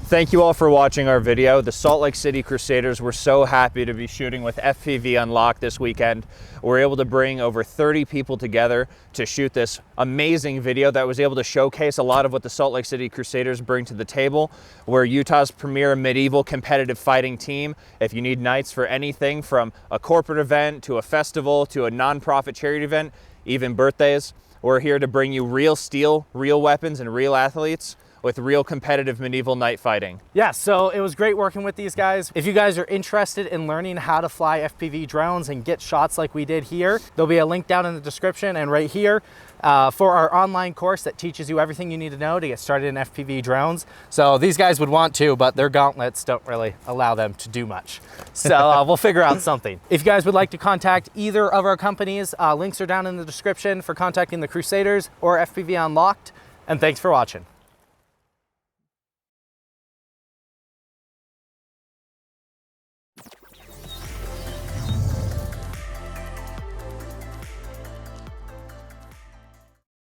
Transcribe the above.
Thank you all for watching our video. The Salt Lake City Crusaders were so happy to be shooting with FPV Unlocked this weekend. We're able to bring over 30 people together to shoot this amazing video that was able to showcase a lot of what the Salt Lake City Crusaders bring to the table. We're Utah's premier medieval competitive fighting team. If you need nights for anything from a corporate event to a festival to a nonprofit charity event, even birthdays, we're here to bring you real steel, real weapons, and real athletes with real competitive medieval night fighting. Yeah, so it was great working with these guys. If you guys are interested in learning how to fly FPV drones and get shots like we did here, there'll be a link down in the description and right here for our online course that teaches you everything you need to know to get started in FPV drones. So these guys would want to, but their gauntlets don't really allow them to do much. So we'll figure out something. If you guys would like to contact either of our companies, links are down in the description for contacting the Crusaders or FPV Unlocked. And thanks for watching.